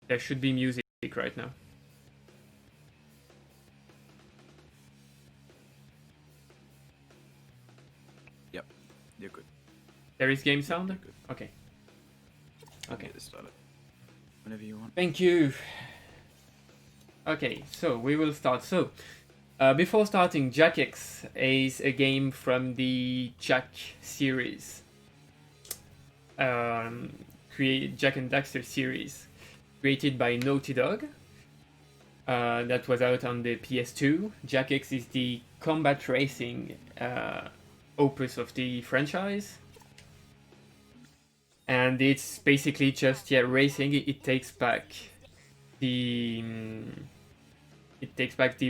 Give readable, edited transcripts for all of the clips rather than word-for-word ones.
There should be music right now. Yep, you're good. There is game sound? You're good. Okay. Okay. Get this started. Whenever you want. Thank you. Okay, so we will start. So, before starting, Jack X is a game from the Jack series. Jack and Daxter series, created by Naughty Dog. That was out on the PS2. Jack X is the combat racing opus of the franchise. And it's basically just racing. It takes back the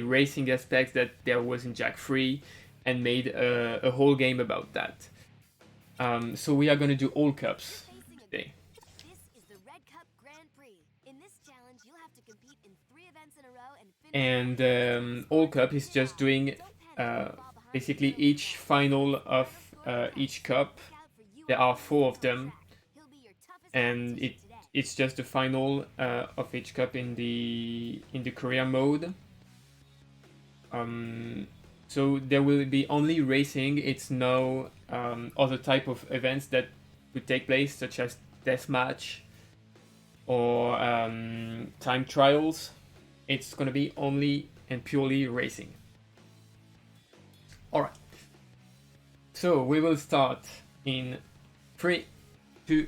racing aspect that there was in Jak 3 and made a whole game about that. So we are going to do all cups today. This is the Red Cup Grand Prix. In this challenge, you'll have to compete in 3 events in a row and And all cup is just doing basically each final of each cup. There are 4 of them, and it's just the final of each cup in the career mode. So there will be only racing. It's no other type of events that would take place, such as deathmatch or time trials. It's gonna be only and purely racing. Alright. So we will start in 3, 2,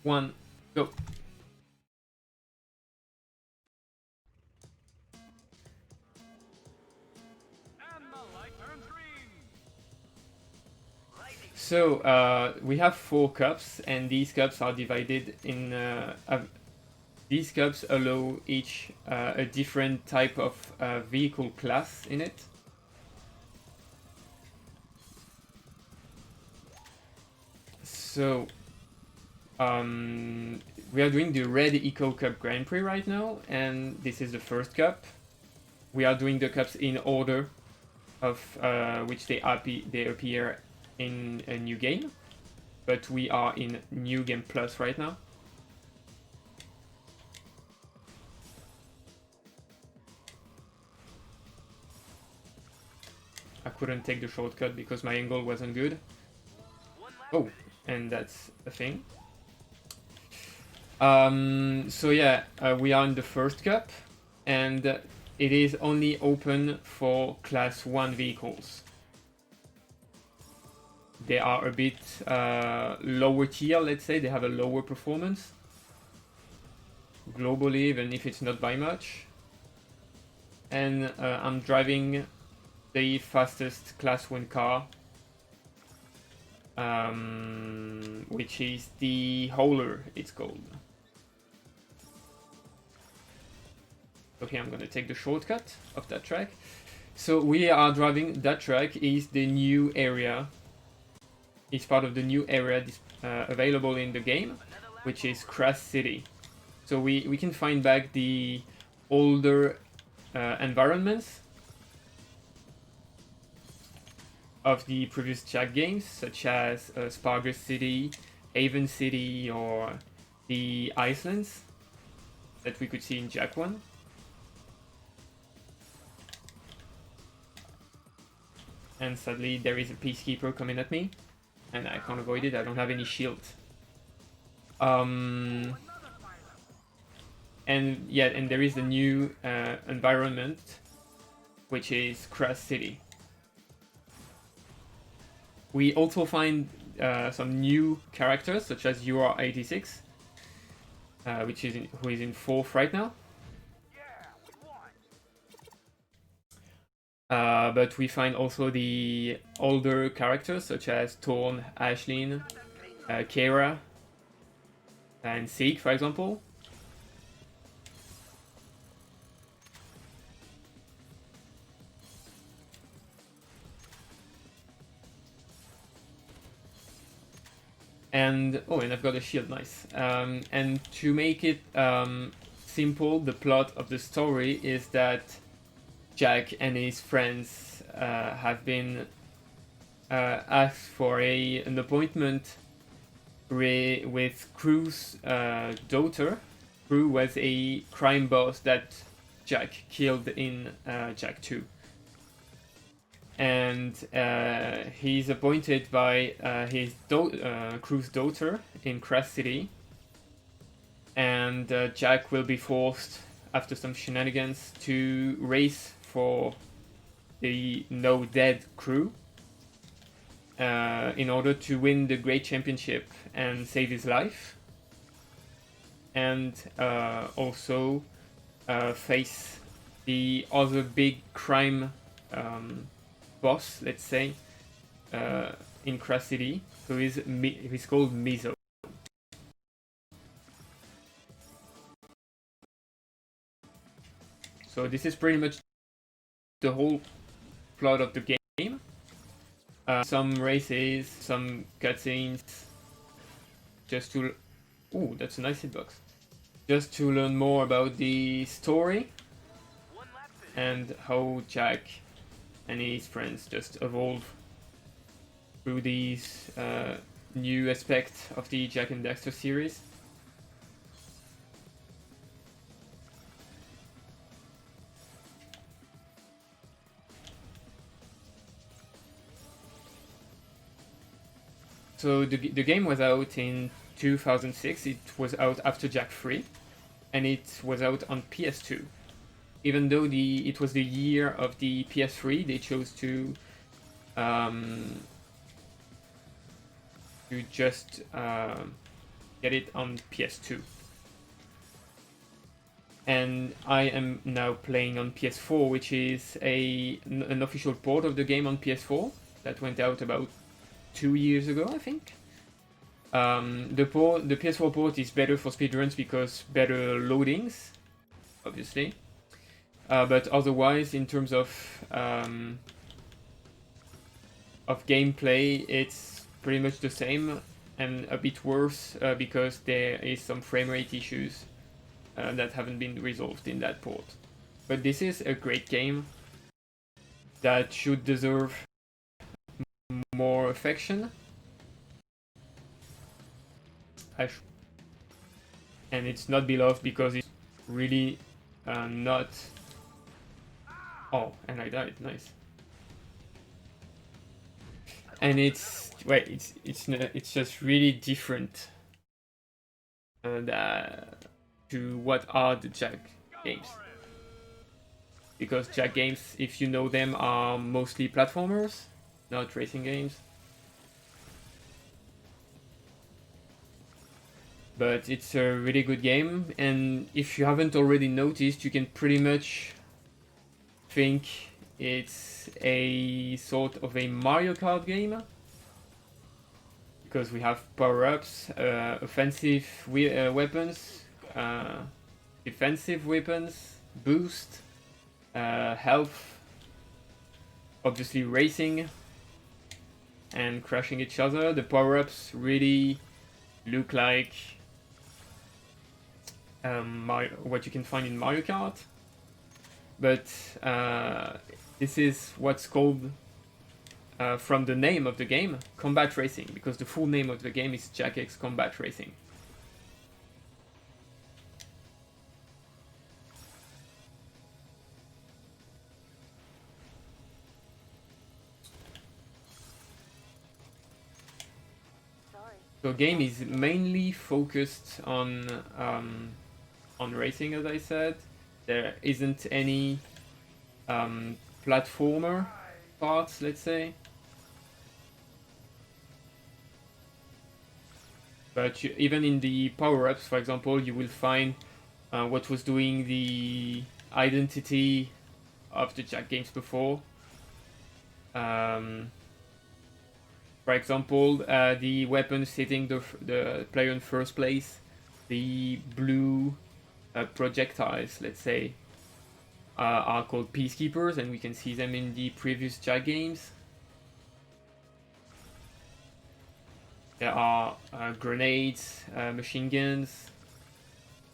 1, go. So we have 4 cups, and these cups are divided in. These cups allow each a different type of vehicle class in it. So we are doing the Red Eco Cup Grand Prix right now, and this is the first cup. We are doing the cups in order of which they appear in a new game, but we are in New Game Plus right now. I couldn't take the shortcut because my angle wasn't good. Oh, and that's a thing. So yeah, we are in the first cup, and it is only open for Class 1 vehicles. They are a bit lower tier, let's say. They have a lower performance globally, even if it's not by much. And I'm driving the fastest Class 1 car, which is the Hauler, it's called. Okay, I'm gonna take the shortcut of that track. So we are driving, that track is the new area. It's part of the new area available in the game, which is Crash City. So we can find back the older environments of the previous Jak games, such as Spargus City, Haven City, or the Icelands that we could see in Jak 1. And sadly, there is a peacekeeper coming at me, and I can't avoid it. I don't have any shield. And yeah, and there is a new environment, which is Crash City. We also find some new characters, such as UR86, who is in 4th right now. But we find also the older characters, such as Torn, Ashlyn, Kara, and Seek, for example. And I've got a shield, nice. And to make it simple, the plot of the story is that Jak and his friends have been asked for an appointment with Crew's daughter, crew was a crime boss that Jack killed in Jack 2. And he's appointed by his crew's daughter in Crash City. And Jack will be forced, after some shenanigans, to race for the No Dead crew in order to win the Great Championship and save his life. And also face the other big crime boss, let's say, in Crash City, who's called Mizo. So this is pretty much the whole plot of the game. Some races, some cutscenes, just to... Ooh, that's a nice hitbox. Just to learn more about the story and how Jack and his friends just evolve through these new aspects of the Jack and Daxter series. So the game was out in 2006, it was out after Jack 3, and it was out on PS2. Even though it was the year of the PS3, they chose to just get it on PS2. And I am now playing on PS4, which is an official port of the game on PS4 that went out about 2 years ago, I think. The PS4 port is better for speedruns because better loadings, obviously. But otherwise, in terms of gameplay, it's pretty much the same and a bit worse because there is some frame rate issues that haven't been resolved in that port. But this is a great game that should deserve more affection. And it's not beloved because it's really not... Oh, and I died, nice. And it's just really different to what are the Jack games. Because Jack games, if you know them, are mostly platformers, not racing games. But it's a really good game, and if you haven't already noticed, you can pretty much think it's a sort of a Mario Kart game. Because we have power-ups, offensive weapons, defensive weapons, boost, health, obviously racing, and crashing each other. The power-ups really look like what you can find in Mario Kart, but this is what's called, from the name of the game, Combat Racing, because the full name of the game is Jack X Combat Racing. The game is mainly focused on racing, as I said. There isn't any platformer parts, let's say. But even in the power-ups, for example, you will find what was doing the identity of the Jack games before. For example, the weapons hitting the player in first place, the blue projectiles, let's say, are called Peacekeepers, and we can see them in the previous Jack games. There are grenades, machine guns,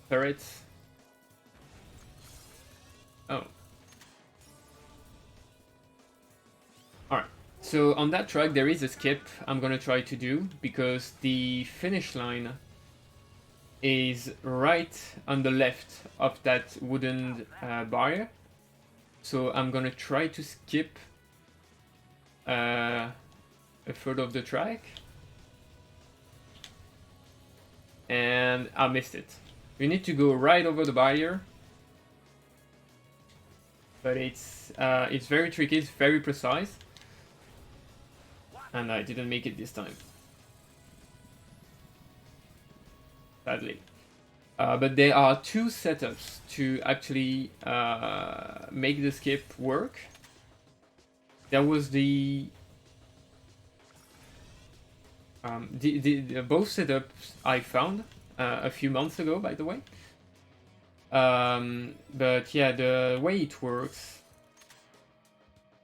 turrets. Oh. Alright, so on that track there is a skip I'm gonna try to do, because the finish line is right on the left of that wooden barrier. So I'm gonna try to skip a third of the track. And I missed it. You need to go right over the barrier. But it's very tricky, it's very precise. And I didn't make it this time. Sadly. But there are two setups to actually make the skip work. There was the both setups I found a few months ago, by the way. But yeah, the way it works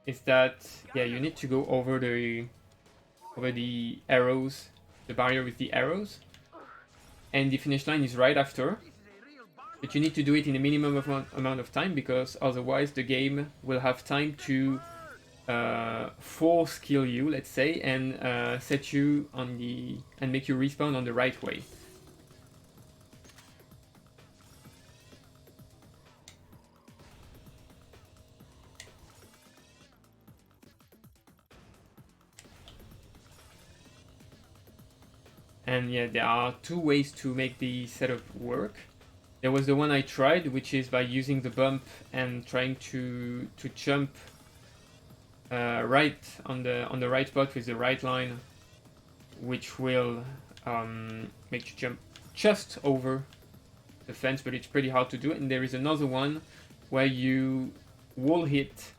is that you need to go over the arrows, the barrier with the arrows, and the finish line is right after. But you need to do it in a minimum amount of time, because otherwise the game will have time to force kill you, let's say, and set you on and make you respawn on the right way. And yeah, there are two ways to make the setup work. There was the one I tried, which is by using the bump and trying to jump right on the right spot with the right line, which will make you jump just over the fence, but it's pretty hard to do. And there is another one where you wall hit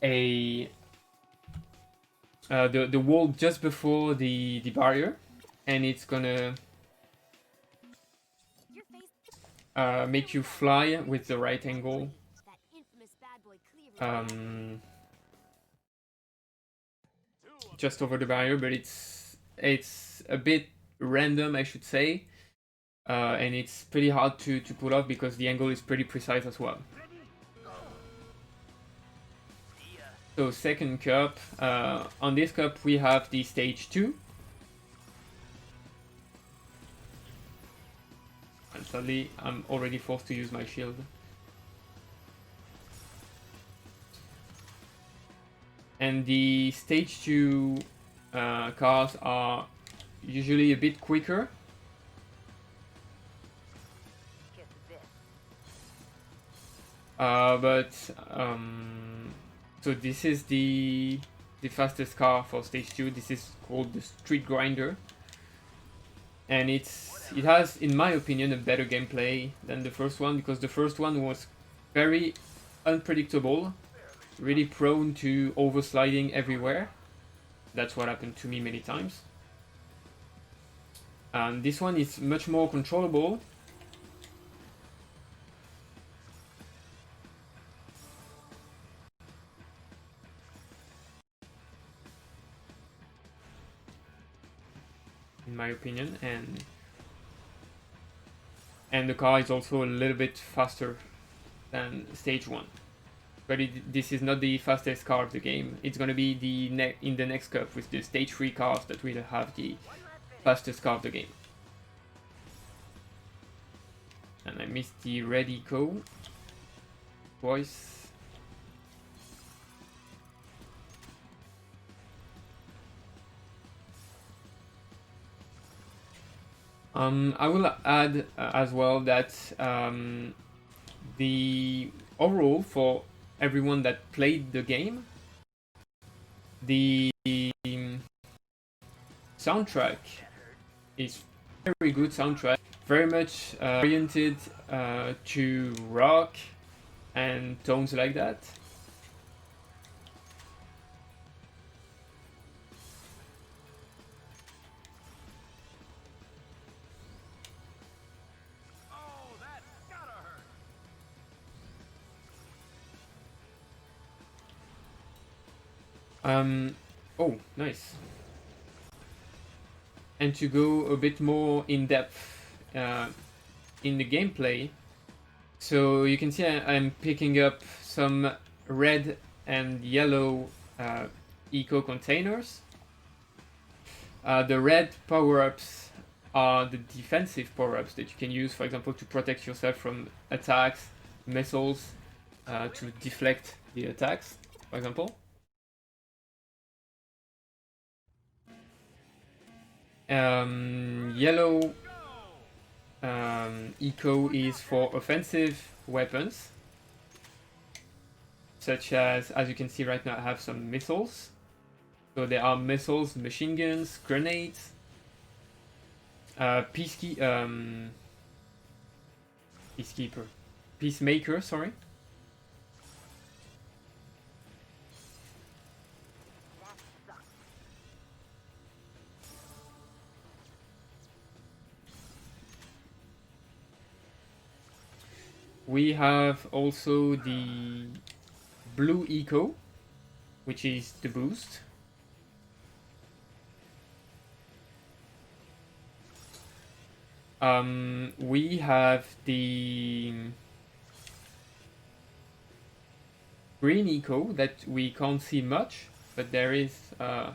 the wall just before the barrier, and it's gonna make you fly with the right angle just over the barrier, but it's a bit random, I should say, and it's pretty hard to pull off because the angle is pretty precise as well. So second cup, on this cup we have the stage 2. And sadly I'm already forced to use my shield. And the stage 2 cars are usually a bit quicker. So this is the fastest car for stage 2. This is called the Street Grinder, and it has, in my opinion, a better gameplay than the first one, because the first one was very unpredictable, really prone to oversliding everywhere. That's what happened to me many times. And this one is much more controllable. In my opinion, and the car is also a little bit faster than stage 1. But this is not the fastest car of the game. It's gonna be in the next cup with the stage 3 cars that will have the fastest car of the game. And I missed the red eco twice. I will add as well that the overall, for everyone that played the game, the soundtrack is very good soundtrack, very much oriented to rock and tones like that. Oh, nice. And to go a bit more in depth in the gameplay, so you can see I'm picking up some red and yellow eco containers. The red power-ups are the defensive power-ups that you can use, for example, to protect yourself from attacks, missiles, to deflect the attacks, for example. Yellow eco is for offensive weapons, such as you can see right now, I have some missiles. So there are missiles, machine guns, grenades, Peacemaker, sorry. We have also the blue eco, which is the boost. We have the green eco that we can't see much, but there is a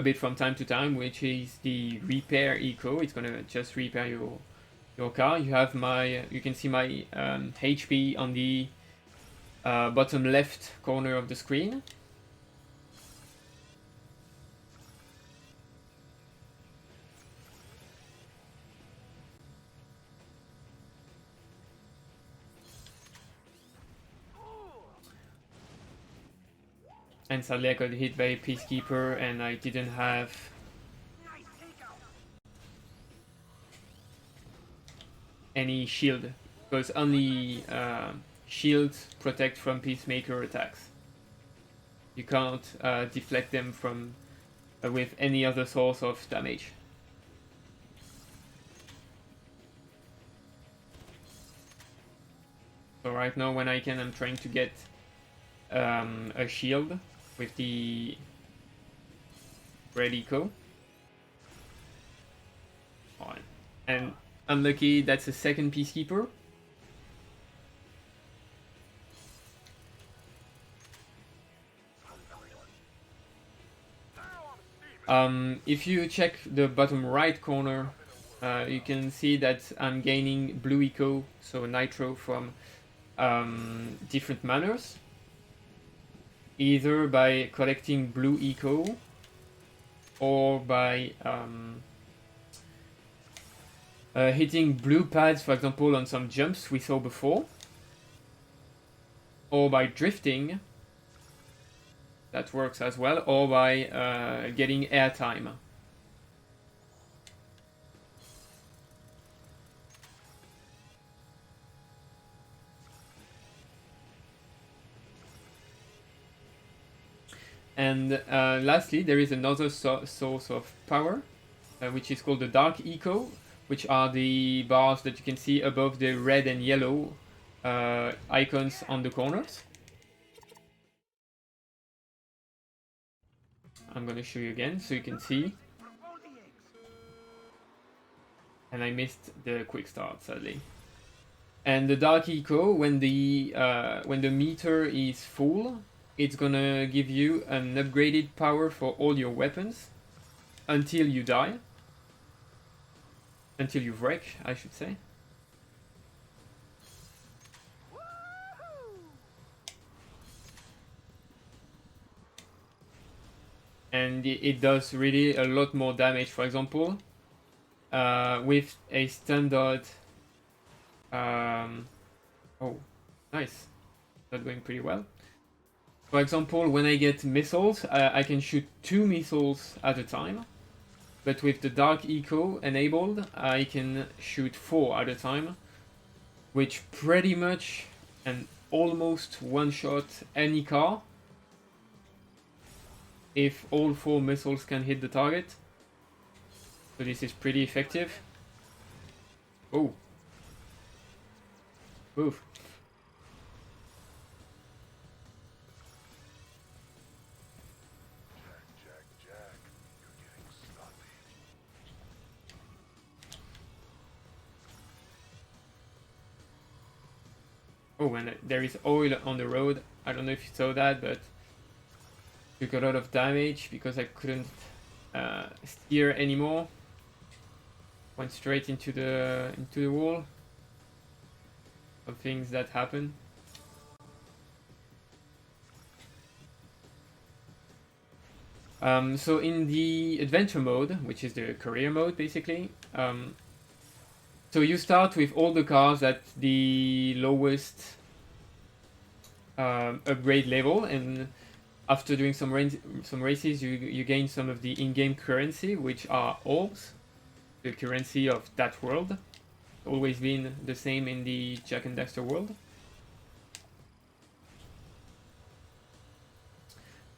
bit from time to time, which is the repair eco. It's gonna just repair your car. You can see my HP on the bottom left corner of the screen. And sadly I got hit by a Peacekeeper and I didn't have any shield, because only shields protect from Peacemaker attacks. You can't deflect them from with any other source of damage. So right now when I can, I'm trying to get a shield with the red eco. And unlucky, that's a second Peacekeeper. If you check the bottom right corner, you can see that I'm gaining blue eco, so nitro, from different manners. Either by collecting blue eco or by hitting blue pads, for example, on some jumps we saw before, or by drifting, that works as well, or by getting airtime. And lastly, there is another source of power, which is called the dark eco, which are the bars that you can see above the red and yellow icons on the corners. I'm going to show you again so you can see. And I missed the quick start, sadly. And the dark eco, when the meter is full, it's gonna give you an upgraded power for all your weapons until you die. Until you wreck, I should say. And it does really a lot more damage. For example, with a standard... oh, nice. That's going pretty well. For example, when I get missiles, I can shoot 2 missiles at a time. But with the Dark Eco enabled, I can shoot 4 at a time. Which pretty much and almost one-shot any car. If all 4 missiles can hit the target. So this is pretty effective. Oh. Oof. Oh, and there is oil on the road. I don't know if you saw that, but took a lot of damage because I couldn't steer anymore. Went straight into the wall. Some things that happen. So in the adventure mode, which is the career mode basically, so you start with all the cars at the lowest upgrade level, and after doing some races, you gain some of the in-game currency, which are orbs, the currency of that world. Always been the same in the Jak and Daxter world.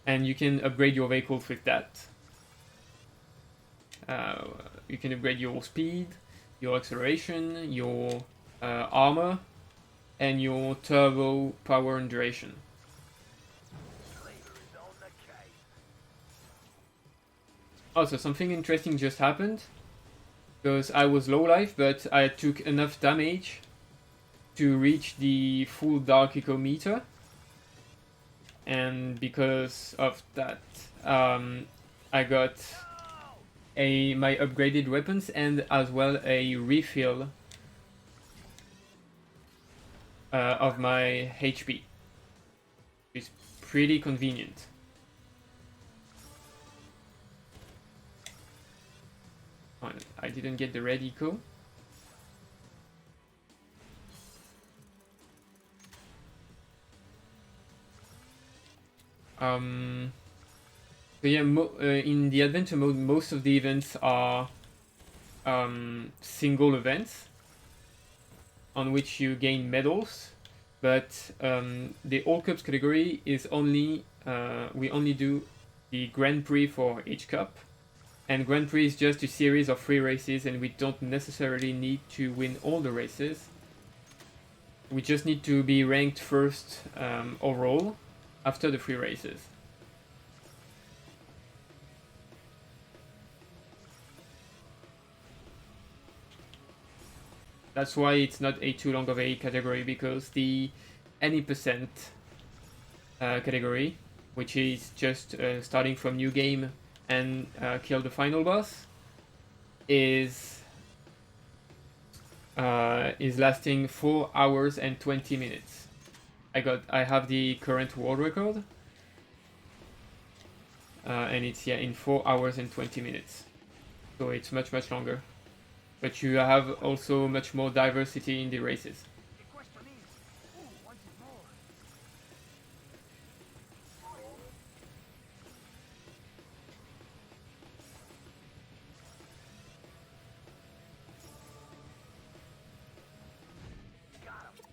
And you can upgrade your vehicles with that. You can upgrade your speed, your acceleration, your armor, and your turbo power and duration. Also, something interesting just happened, because I was low life, but I took enough damage to reach the full Dark Eco meter, and because of that, I got my upgraded weapons and as well a refill of my HP. It's pretty convenient. I didn't get the red eco. So yeah, in the adventure mode, most of the events are single events on which you gain medals, but the All Cups category is only we only do the Grand Prix for each cup, and Grand Prix is just a series of 3 races, and we don't necessarily need to win all the races. We just need to be ranked first overall after the 3 races. That's why it's not too long of a category, because the any percent category, which is just starting from new game and kill the final boss, is lasting 4 hours and 20 minutes. I have the current world record, and it's in 4 hours and 20 minutes, so it's much longer. But you have also much more diversity in the races.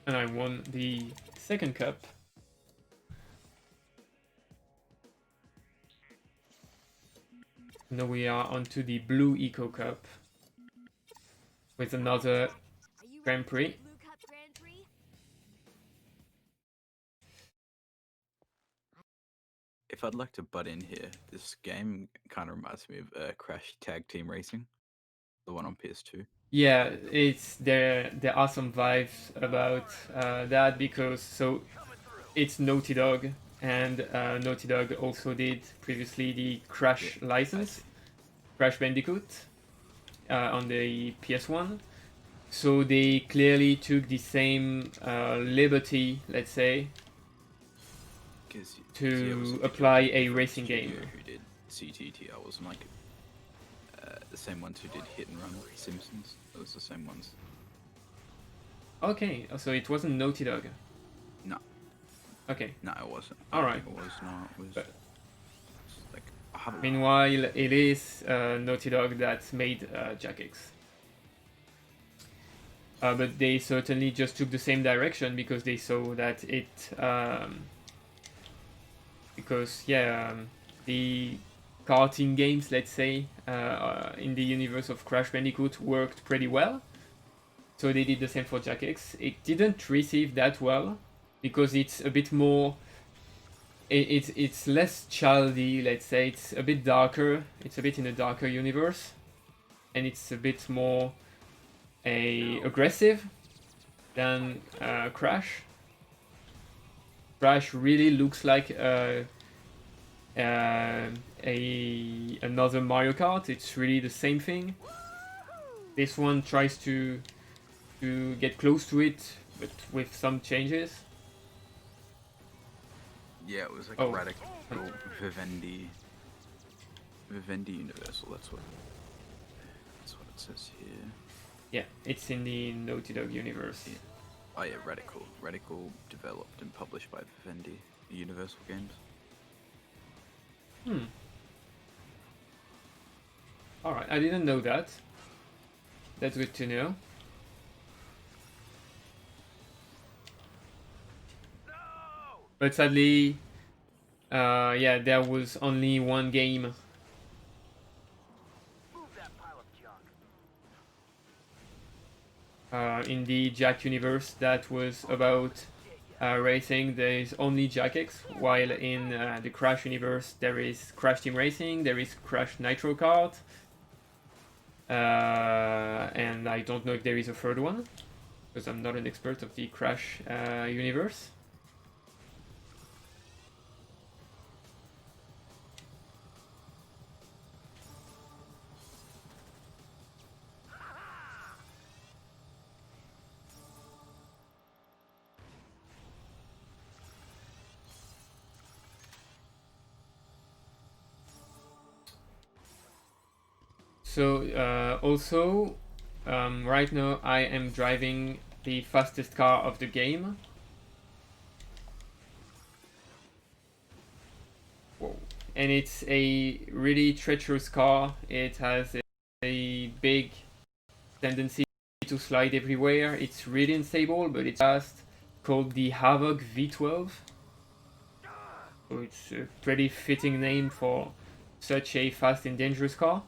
And I won the second cup. Now we are onto the Blue Eco Cup with another Grand Prix. If I'd like to butt in here, this game kind of reminds me of Crash Tag Team Racing, the one on PS2. Yeah, there are some vibes about that, because so it's Naughty Dog, and Naughty Dog also did previously the Crash license, Crash Bandicoot, on the PS1. So they clearly took the same liberty, let's say, to apply a racing game. Who did CTTR wasn't like the same ones who did Hit and Run Simpsons. It was the same ones. Okay, so it wasn't Naughty Dog. No. Okay. No, it wasn't. All right. It was not. It was But like. Meanwhile, it is Naughty Dog that made Jak X. But they certainly just took the same direction, because they saw that it the karting games, let's say, in the universe of Crash Bandicoot worked pretty well. So they did the same for Jak X. It didn't receive that well, because it's a bit more... It's less childy, let's say. It's a bit darker. It's a bit in a darker universe. And it's a bit more aggressive than Crash. Crash really looks like another Mario Kart. It's really the same thing. This one tries to get close to it, but with some changes. Yeah, it was like Oh. a radical Vivendi Universal. That's what it says here. Yeah, it's in the Naughty Dog universe. Yeah. Oh yeah, Radical developed and published by Vivendi Universal Games. Alright, I didn't know that. That's good to know. But sadly, yeah, there was only one game. In the Jack universe that was about racing. There is only Jack X, while in the Crash universe there is Crash Team Racing, there is Crash Nitro Kart, and I don't know if there is a third one, because I'm not an expert of the Crash universe. So also, right now I am driving the fastest car of the game. Whoa. And it's a really treacherous car. It has a big tendency to slide everywhere. It's really unstable, but it's fast. Called the Havoc V12. So it's a pretty fitting name for such a fast and dangerous car.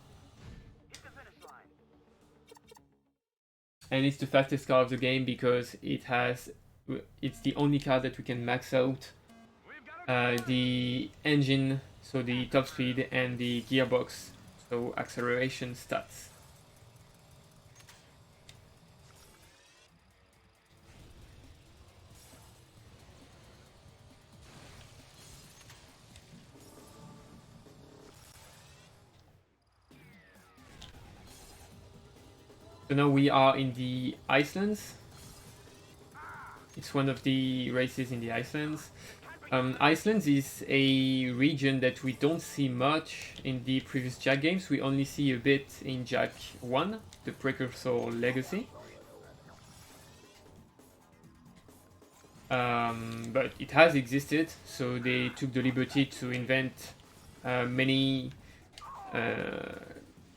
And it's the fastest car of the game because it's the only car that we can max out the engine, so the top speed, and the gearbox, so acceleration stats. So now we are in the Icelands. It's one of the races in the Icelands. Iceland is a region that we don't see much in the previous Jack games. We only see a bit in Jack 1, the Precursor Legacy. But it has existed, so they took the liberty to invent many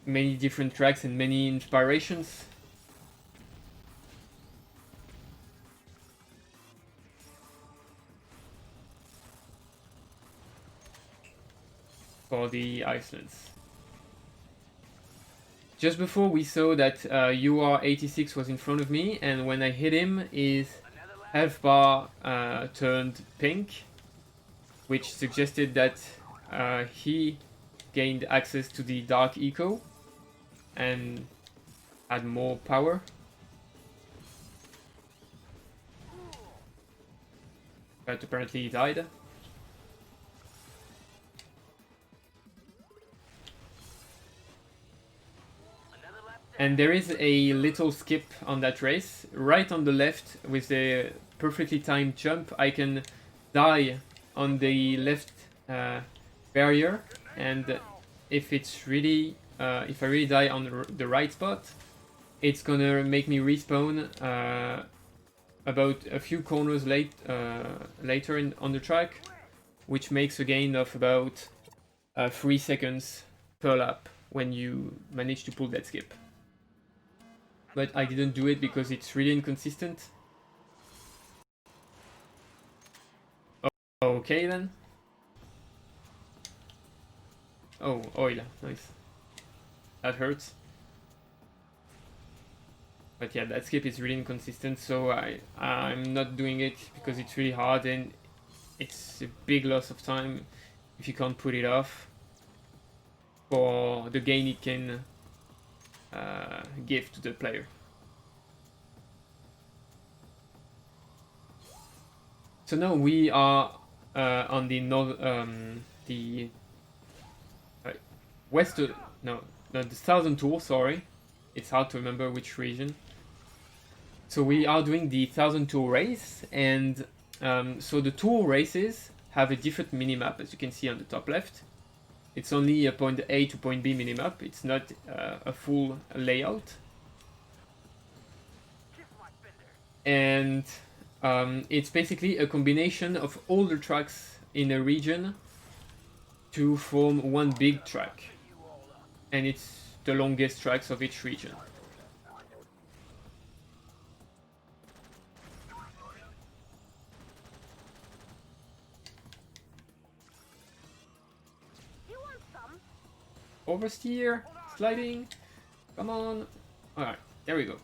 different tracks and many inspirations. For the Icelands. Just before we saw that UR86 was in front of me, and when I hit him, his health bar turned pink, which suggested that he gained access to the Dark Eco and had more power. But apparently he died. And there is a little skip on that race. Right on the left, with a perfectly timed jump, I can die on the left barrier, and if it's really, if I really die on the right spot, it's gonna make me respawn about a few corners later on the track, which makes a gain of about 3 seconds per lap when you manage to pull that skip. But I didn't do it because it's really inconsistent. Okay then. Oh, oil, nice. That hurts. But yeah, that skip is really inconsistent, so I'm not doing it because it's really hard and it's a big loss of time if you can't put it off for the gain it can give to the player. So now we are on the west, no, the southern tour, sorry. It's hard to remember which region. So we are doing the 1000 tour race, and so the tour races have a different minimap, as you can see on the top left. It's only a point A to point B minimap, it's not a full layout. And it's basically a combination of all the tracks in a region to form one big track. And it's the longest tracks of each region. Oversteer, sliding, come on. Alright, there we go.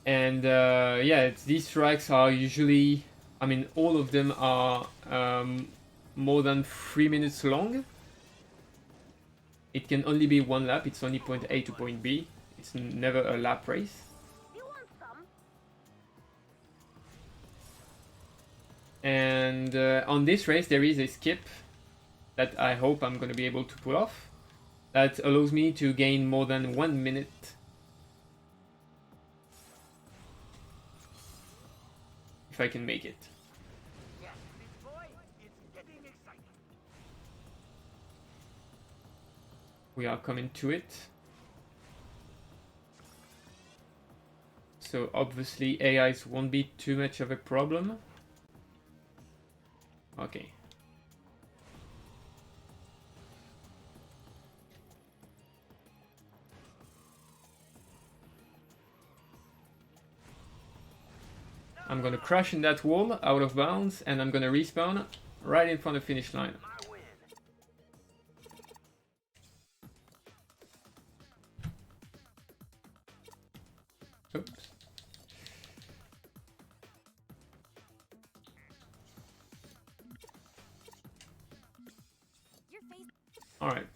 And yeah, these tracks are usually, I mean, all of them are more than 3 minutes long. It can only be one lap, it's only point A to point B. It's never a lap race. And on this race there is a skip that I hope I'm going to be able to pull off. That allows me to gain more than 1 minute. If I can make it. We are coming to it. So obviously AIs won't be too much of a problem. Okay. I'm gonna crash in that wall out of bounds, and I'm gonna respawn right in front of the finish line. Oops. Alright.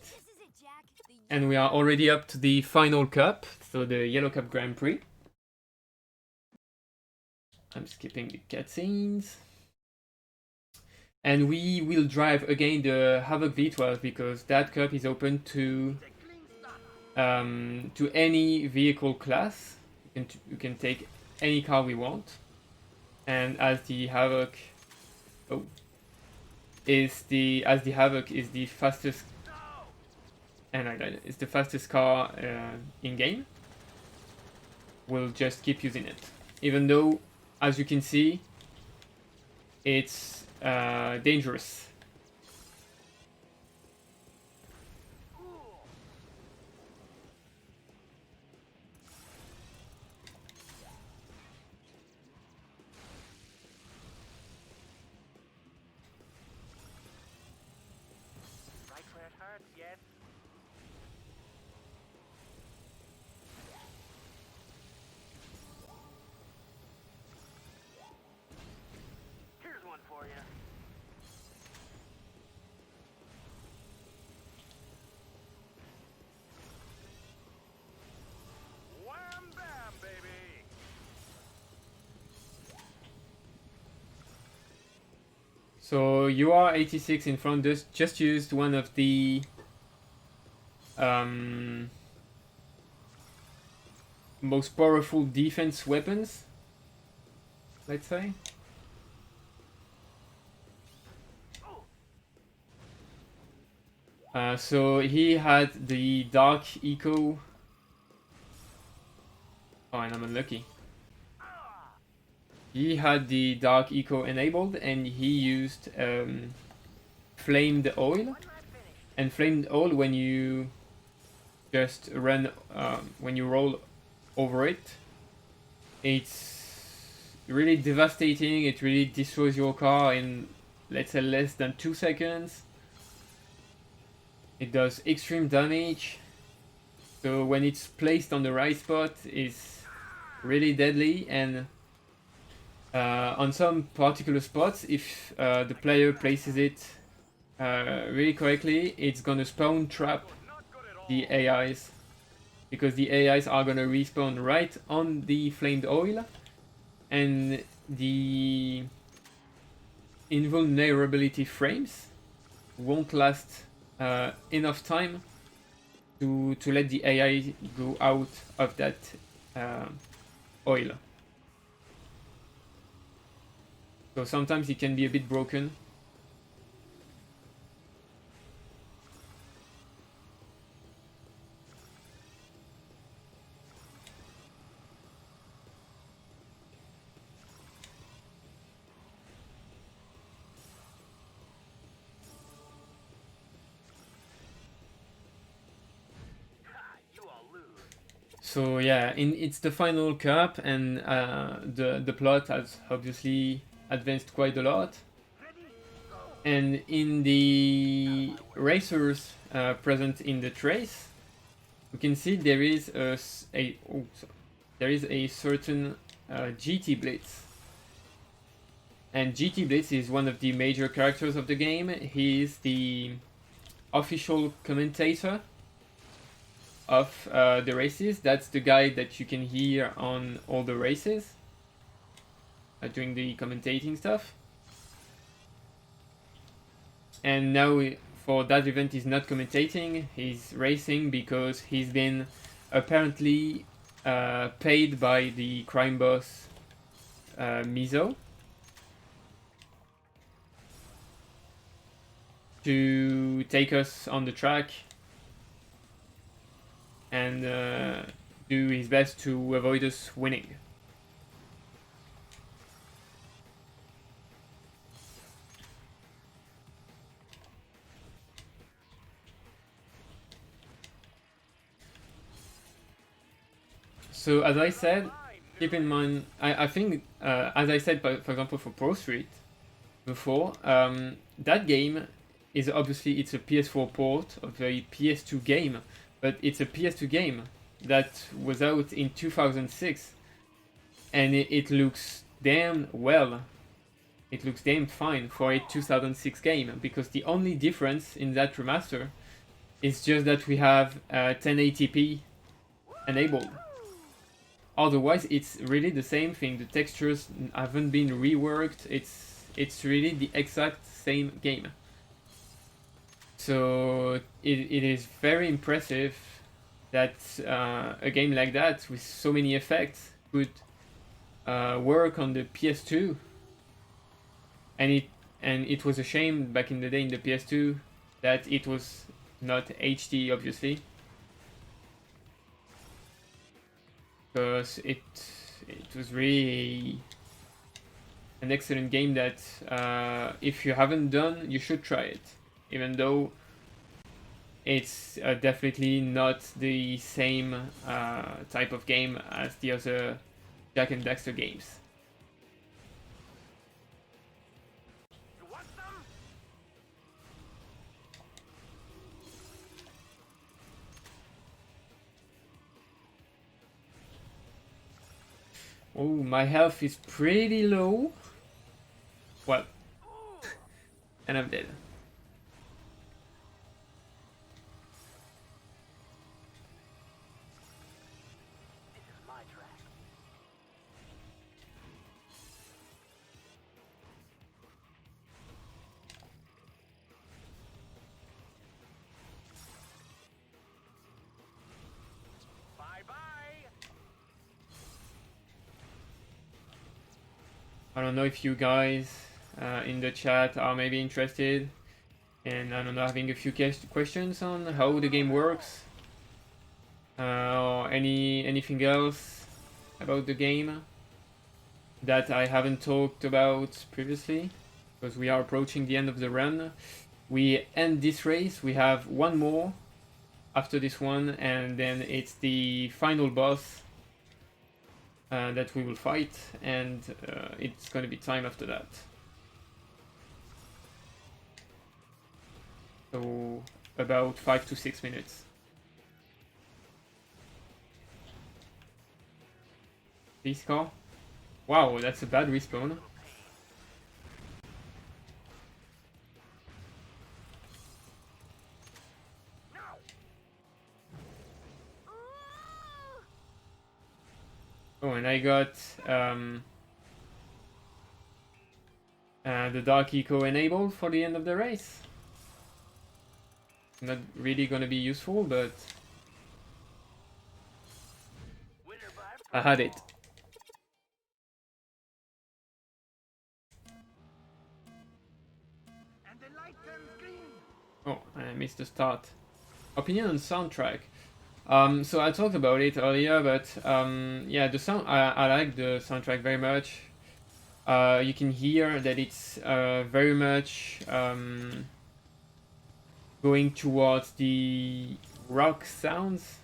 And we are already up to the final cup, so the Yellow Cup Grand Prix. I'm skipping the cutscenes. And we will drive again the Havoc V12 because that cup is open to any vehicle class. You can take any car we want. And as the Havoc is the fastest, and it's the fastest car in game, we'll just keep using it, even though, as you can see, it's dangerous. So you are 86 in front, just used one of the most powerful defense weapons, let's say. So he had the Dark Eco. Oh, and I'm unlucky. He had the Dark Eco enabled, and he used Flamed Oil. And Flamed Oil, when you just run, when you roll over it, it's really devastating. It really destroys your car in, let's say, less than 2 seconds. It does extreme damage. So when it's placed on the right spot, it's really deadly. And on some particular spots, if the player places it really correctly, it's gonna spawn trap the AIs, because the AIs are gonna respawn right on the flamed oil, and the invulnerability frames won't last enough time to let the AI go out of that oil. So sometimes it can be a bit broken. So yeah, it's the final cup, and the plot has obviously advanced quite a lot. And in the racers present in the trace, we can see there is there is a certain GT Blitz. And GT Blitz is one of the major characters of the game. He is the official commentator of the races. That's the guy that you can hear on all the races doing the commentating stuff. And now for that event he's not commentating, he's racing because he's been apparently paid by the crime boss Mizo to take us on the track and do his best to avoid us winning. So as I said, keep in mind, I think, as I said, for example, for Pro Street before, that game is obviously, it's a PS4 port of a PS2 game, but it's a PS2 game that was out in 2006, and it looks damn well. It looks damn fine for a 2006 game, because the only difference in that remaster is just that we have 1080p enabled. Otherwise, it's really the same thing. The textures haven't been reworked. It's really the exact same game. So it is very impressive that a game like that with so many effects could work on the PS2. And it was a shame back in the day in the PS2 that it was not HD, obviously. Because it was really an excellent game that if you haven't done, you should try it. Even though it's definitely not the same type of game as the other Jak and Daxter games. Oh, my health is pretty low. Well, and I'm dead. I don't know if you guys in the chat are maybe interested, and I don't know, having a few questions on how the game works, or anything else about the game that I haven't talked about previously, because we are approaching the end of the run. We end this race, we have one more after this one, and then it's the final boss that we will fight, and it's going to be time after that. So about 5 to 6 minutes. This car? Wow, that's a bad respawn. Oh, and I got the Dark Eco enabled for the end of the race. Not really gonna be useful, but I had it. Oh, I missed the start. Opinion on soundtrack. So I talked about it earlier, but yeah, the sound. I like the soundtrack very much. You can hear that it's very much going towards the rock sounds.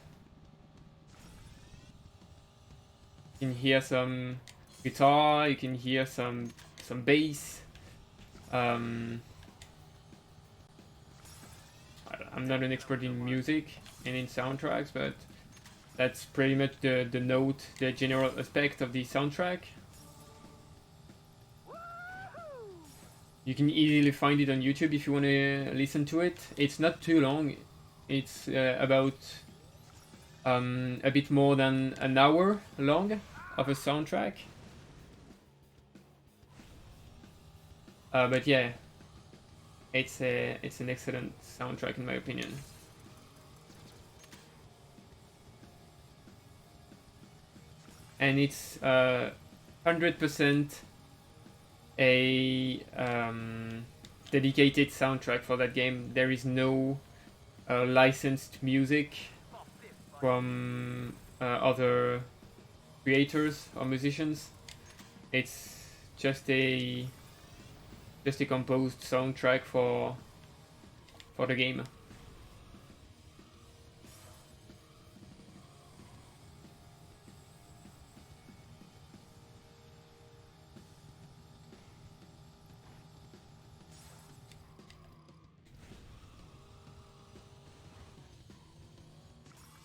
You can hear some guitar. You can hear some bass. I'm not an expert in music and in soundtracks, but that's pretty much the note, the general aspect of the soundtrack. You can easily find it on YouTube if you want to listen to it. It's not too long. It's about a bit more than an hour long of a soundtrack. But yeah, it's an excellent soundtrack in my opinion. And it's 100% a dedicated soundtrack for that game. There is no licensed music from other creators or musicians. It's just a composed soundtrack for the game.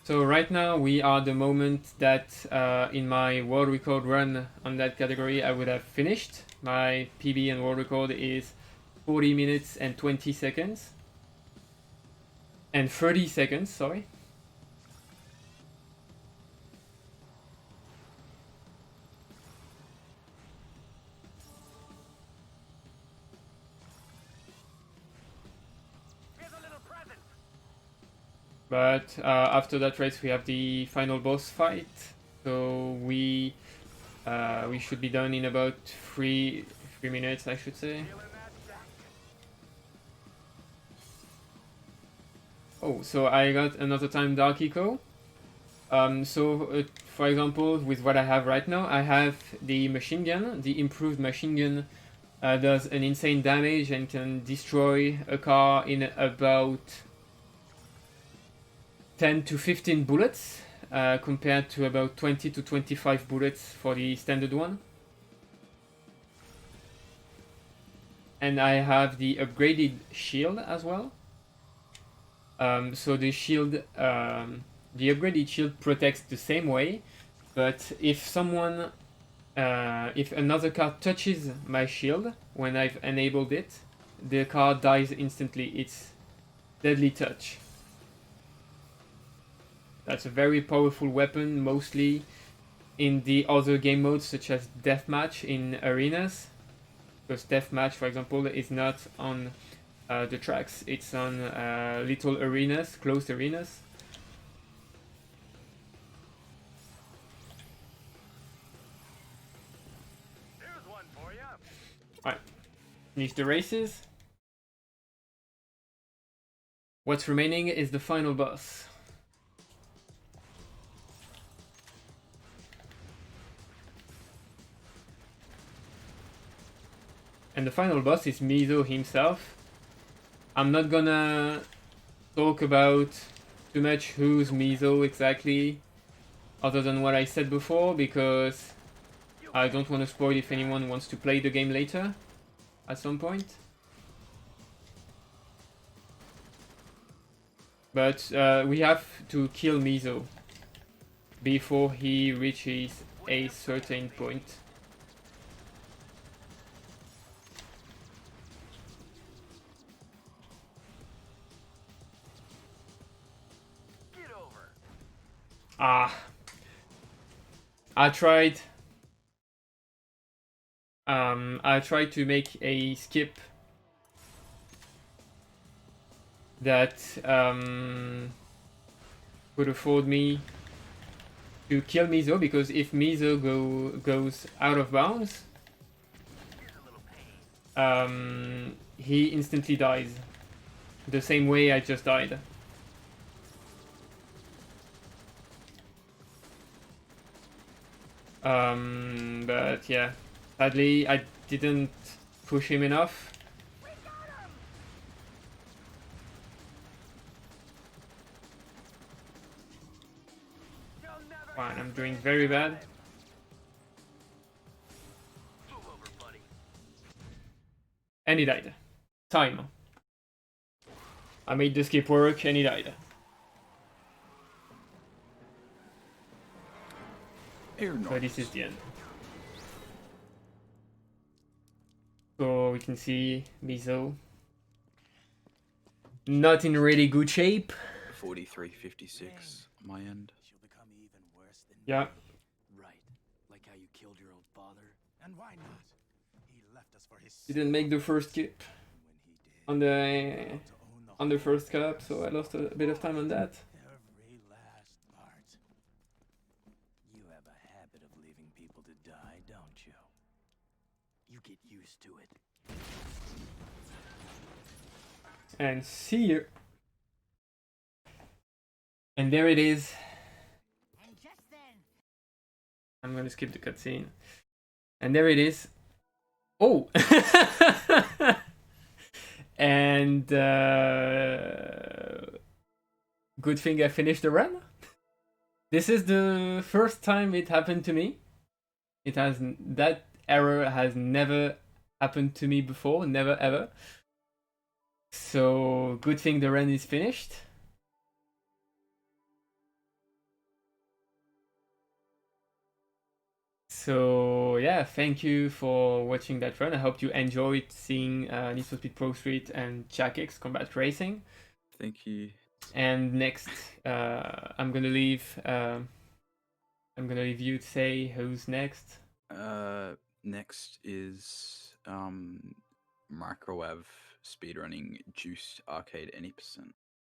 So right now we are the moment that in my world record run on that category I would have finished. My PB and world record is 40 minutes and 20 seconds. And 30 seconds, sorry. But after that race we have the final boss fight, so we should be done in about 3 minutes, I should say. Oh, so I got another time Dark Eco. For example, with what I have right now, I have the machine gun. The improved machine gun does an insane damage and can destroy a car in about 10 to 15 bullets, compared to about 20 to 25 bullets for the standard one. And I have the upgraded shield as well. So the shield, the upgraded shield protects the same way, but if another car touches my shield when I've enabled it, the car dies instantly. It's deadly touch. That's a very powerful weapon, mostly in the other game modes such as deathmatch in arenas. Because deathmatch, for example, is not on the tracks, it's on little arenas, closed arenas. Here's one for you. Alright, finish the races. What's remaining is the final boss. And the final boss is Mizo himself. I'm not gonna talk about too much who's Mizo exactly, other than what I said before, because I don't want to spoil if anyone wants to play the game later, at some point. But we have to kill Mizo before he reaches a certain point. I tried I tried to make a skip that would afford me to kill Mizo, because if Mizo goes out of bounds, he instantly dies. The same way I just died. But yeah, sadly I didn't push him enough. Fine, I'm doing very bad. Move over, buddy. And he died. Time. I made the skip work and he died. So this is the end. So we can see Mizo not in really good shape. 43-56 on my end. She'll become even worse than Yeah. Right. Like how you killed your own father. And why not? He left us for his Didn't make the first skip when he did. on the first cup, so I lost a bit of time on that. Every last part. You have a habit of leaving people to die, don't you? You get used to it. And see you. And there it is. And just then, I'm gonna skip the cutscene. And there it is. Oh! And good thing I finished the run. This is the first time it happened to me. That error has never happened to me before, never ever. So good thing the run is finished. So yeah, thank you for watching that run. I hope you enjoyed seeing Need for Speed Pro Street and Jackix Combat Racing. Thank you. And next, I'm gonna leave you to say who's next. Next is Microwave speedrunning Juiced Arcade Any%.